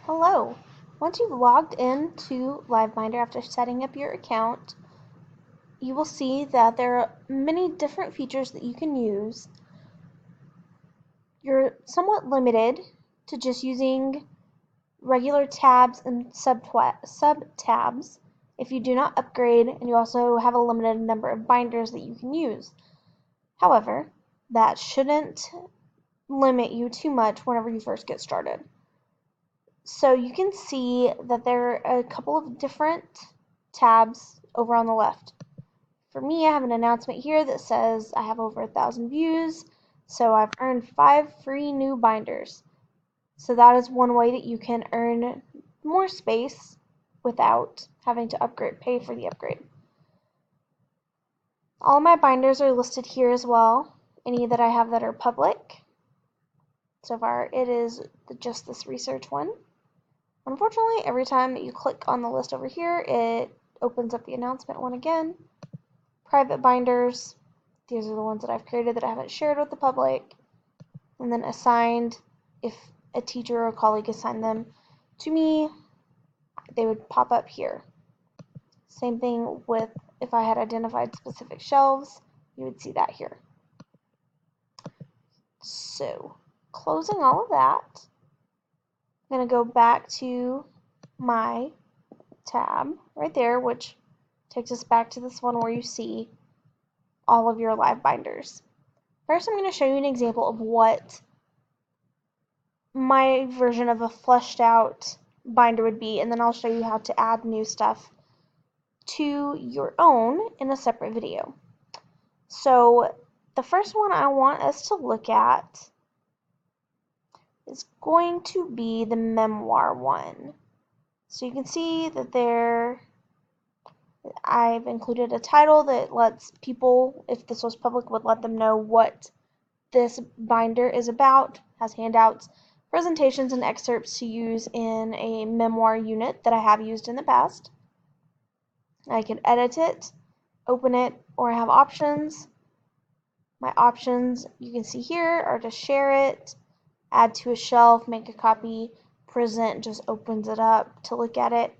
Hello. Once you've logged into LiveBinder after setting up your account, you will see that there are many different features that you can use. You're somewhat limited to just using regular tabs and sub-tabs if you do not upgrade, and you also have a limited number of binders that you can use. However, that shouldn't limit you too much whenever you first get started. So you can see that there are a couple of different tabs over on the left. For me, I have an announcement here that says I have over 1,000 views, so I've earned 5 free new binders. So that is one way that you can earn more space without having to pay for the upgrade. All my binders are listed here as well, any that I have that are public. So far, it is just this research one. Unfortunately, every time that you click on the list over here, it opens up the announcement one again. Private binders, these are the ones that I've created that I haven't shared with the public. And then assigned, if a teacher or a colleague assigned them to me, they would pop up here. Same thing with if I had identified specific shelves, you would see that here. So, closing all of that, I'm going to go back to my tab right there, which takes us back to this one where you see all of your live binders. First, I'm going to show you an example of what my version of a fleshed out binder would be, and then I'll show you how to add new stuff to your own in a separate video. So the first one I want us to look at is going to be the memoir one. So you can see that I've included a title that lets people, if this was public, would let them know what this binder is about. Has handouts, presentations, and excerpts to use in a memoir unit that I have used in the past. I can edit it, open it, or have options. My options you can see here are to share it, add to a shelf, make a copy, present just opens it up to look at it,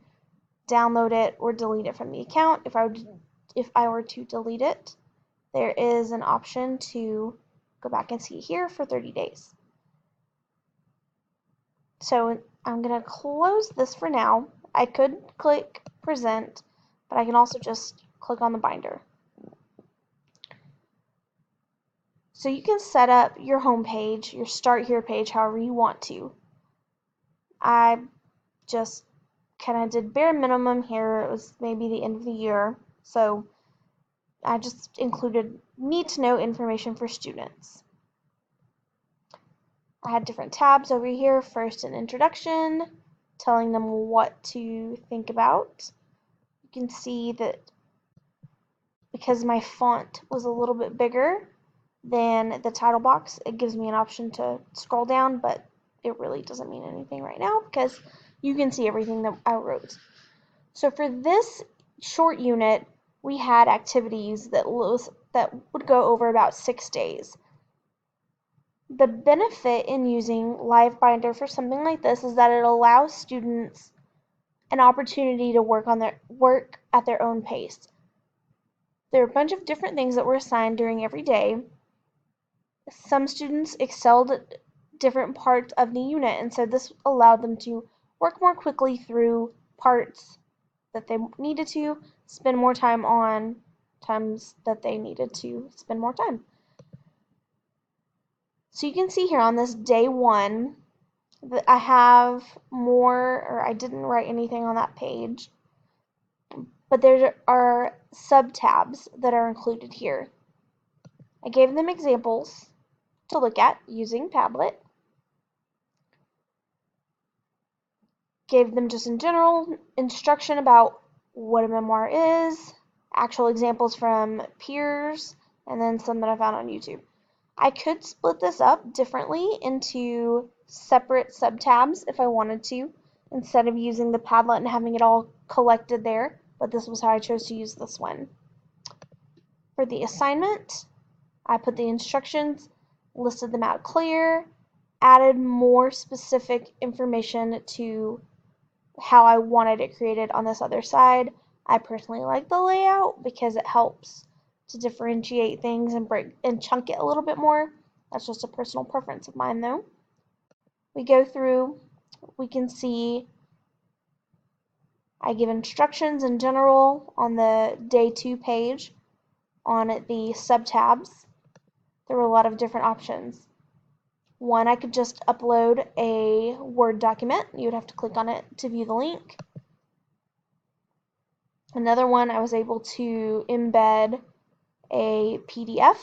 download it, or delete it from the account. If I were to delete it, there is an option to go back and see here for 30 days. So I'm going to close this for now. I could click present, but I can also just click on the binder. So you can set up your home page, your start here page, however you want to. I just kind of did bare minimum here. It was maybe the end of the year, so I just included need to know information for students. I had different tabs over here. First, an introduction, telling them what to think about. You can see that because my font was a little bit bigger than the title box, it gives me an option to scroll down, but it really doesn't mean anything right now because you can see everything that I wrote. So for this short unit, we had activities that would go over about 6 days. The benefit in using LiveBinder for something like this is that it allows students an opportunity to work at their own pace. There are a bunch of different things that were assigned during every day. Some students excelled at different parts of the unit, and so this allowed them to work more quickly through parts that they needed to, spend more time on times that they needed to spend more time. So you can see here on this day 1 that I have more, or I didn't write anything on that page, but there are sub-tabs that are included here. I gave them examples to look at using Padlet. Gave them just in general instruction about what a memoir is, actual examples from peers, and then some that I found on YouTube. I could split this up differently into separate sub-tabs if I wanted to, instead of using the Padlet and having it all collected there, but this was how I chose to use this one. For the assignment, I put the instructions, listed them out clear, added more specific information to how I wanted it created on this other side. I personally like the layout because it helps to differentiate things and break and chunk it a little bit more. That's just a personal preference of mine though. We go through, we can see I give instructions in general on the day 2 page. On the sub-tabs, there were a lot of different options. One, I could just upload a Word document. You would have to click on it to view the link. Another one, I was able to embed a PDF.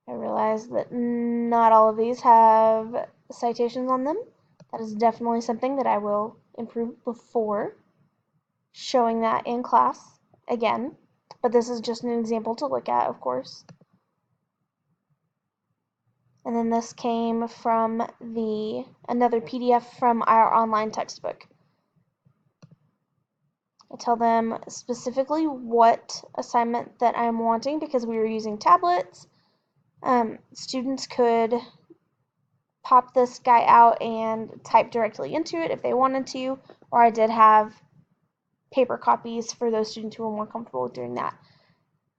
I realized that not all of these have citations on them. That is definitely something that I will improve before showing that in class again. But this is just an example to look at, of course. And then this came from another PDF from our online textbook. I tell them specifically what assignment that I'm wanting because we were using tablets. Students could pop this guy out and type directly into it if they wanted to, or I did have paper copies for those students who were more comfortable with doing that.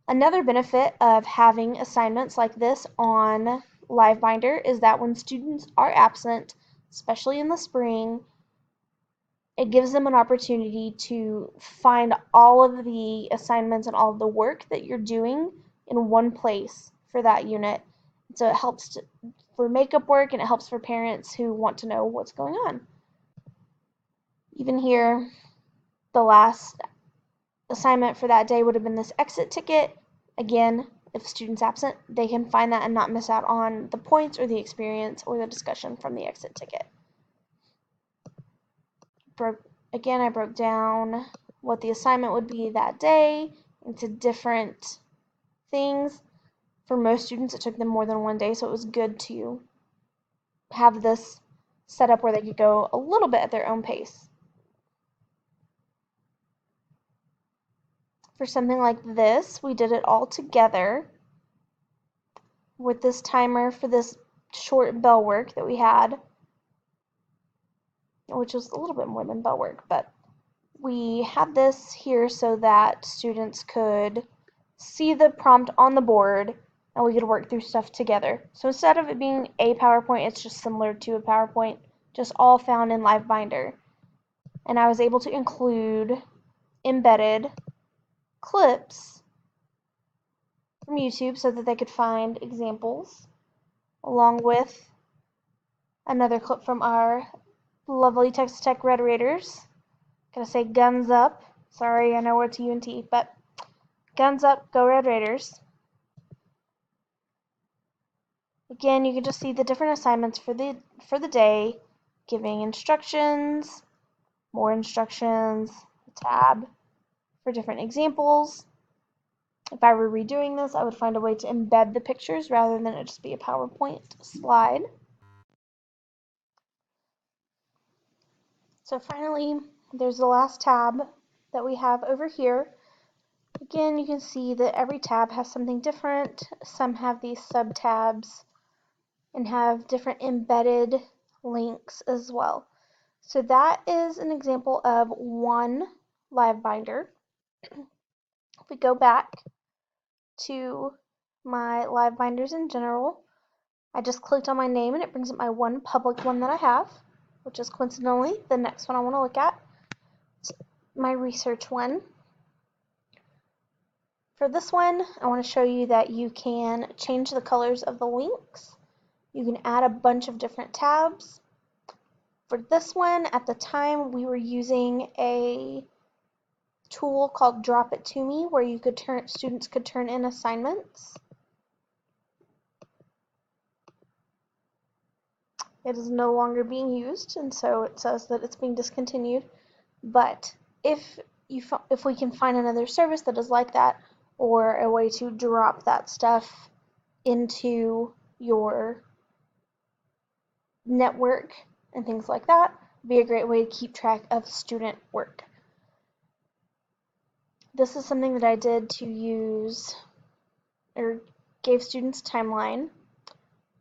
Another benefit of having assignments like this on LiveBinder is that when students are absent, especially in the spring, it gives them an opportunity to find all of the assignments and all of the work that you're doing in one place for that unit. So it helps for makeup work, and it helps for parents who want to know what's going on. Even here, the last assignment for that day would have been this exit ticket. Again, if a student's absent, they can find that and not miss out on the points or the experience or the discussion from the exit ticket. I broke down what the assignment would be that day into different things. For most students, it took them more than one day, so it was good to have this set up where they could go a little bit at their own pace. For something like this, we did it all together with this timer for this short bell work that we had, which was a little bit more than bell work, but we had this here so that students could see the prompt on the board and we could work through stuff together. So instead of it being a PowerPoint, it's just similar to a PowerPoint, just all found in LiveBinder. And I was able to include embedded clips from YouTube so that they could find examples, along with another clip from our lovely Texas Tech Red Raiders. Gotta say guns up. Sorry, I know it's UNT, but guns up, go Red Raiders. Again, you can just see the different assignments for the day, giving instructions, more instructions, a tab for different examples. If I were redoing this, I would find a way to embed the pictures rather than it just be a PowerPoint slide. So finally, there's the last tab that we have over here. Again, you can see that every tab has something different. Some have these sub-tabs and have different embedded links as well. So that is an example of one LiveBinder. If we go back to my LiveBinders in general, I just clicked on my name and it brings up my one public one that I have, which is coincidentally the next one I want to look at. It's my research one. For this one, I want to show you that you can change the colors of the links. You can add a bunch of different tabs. For this one, at the time, we were using a tool called Drop It To Me, where you could students could turn in assignments. It is no longer being used, and so it says that it's being discontinued. But if we can find another service that is like that, or a way to drop that stuff into your network and things like that, would be a great way to keep track of student work. This is something that I did to use or gave students a timeline.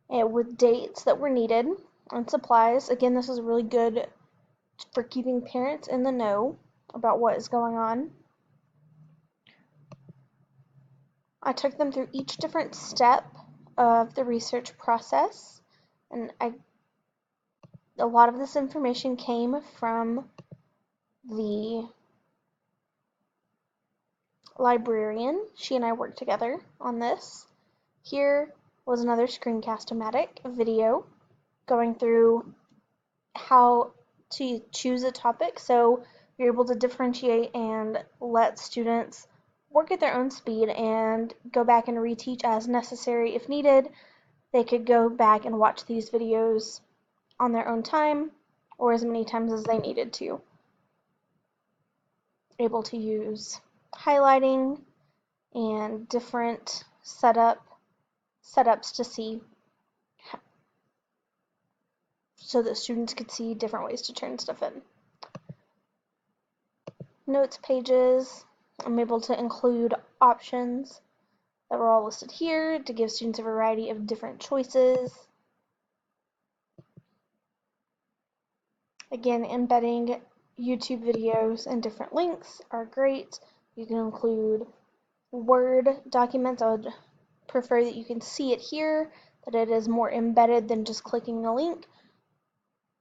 and with dates that were needed and supplies. Again, this is really good for keeping parents in the know about what is going on. I took them through each different step of the research process, and a lot of this information came from the librarian. She and I worked together on this. Here was another Screencast-O-Matic video going through how to choose a topic, so you're able to differentiate and let students work at their own speed and go back and reteach as necessary if needed. They could go back and watch these videos on their own time or as many times as they needed to. Able to use highlighting and different setups to see so that students could see different ways to turn stuff in. Notes pages, I'm able to include options that were all listed here to give students a variety of different choices. Again, embedding YouTube videos and different links are great. You can include Word documents. I would prefer that you can see it here, that it is more embedded than just clicking the link.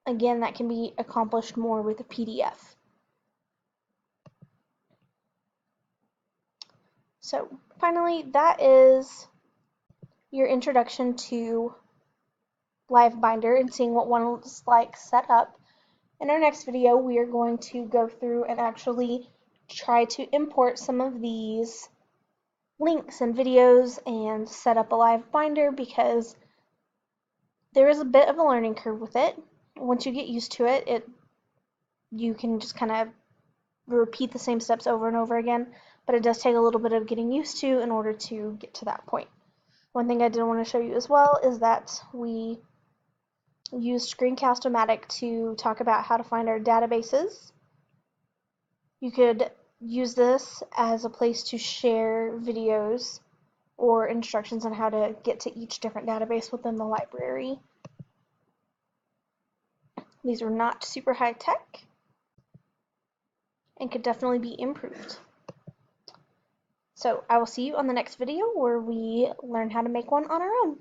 Again, that can be accomplished more with a PDF. So finally, that is your introduction to LiveBinder and seeing what one looks like set up. In our next video, we are going to go through and actually try to import some of these links and videos and set up a LiveBinder, because there is a bit of a learning curve with it. Once you get used to it, you can just kind of repeat the same steps over and over again, but it does take a little bit of getting used to in order to get to that point. One thing I did want to show you as well is that we used Screencast-O-Matic to talk about how to find our databases. You could use this as a place to share videos or instructions on how to get to each different database within the library. These are not super high tech and could definitely be improved. So I will see you on the next video where we learn how to make one on our own.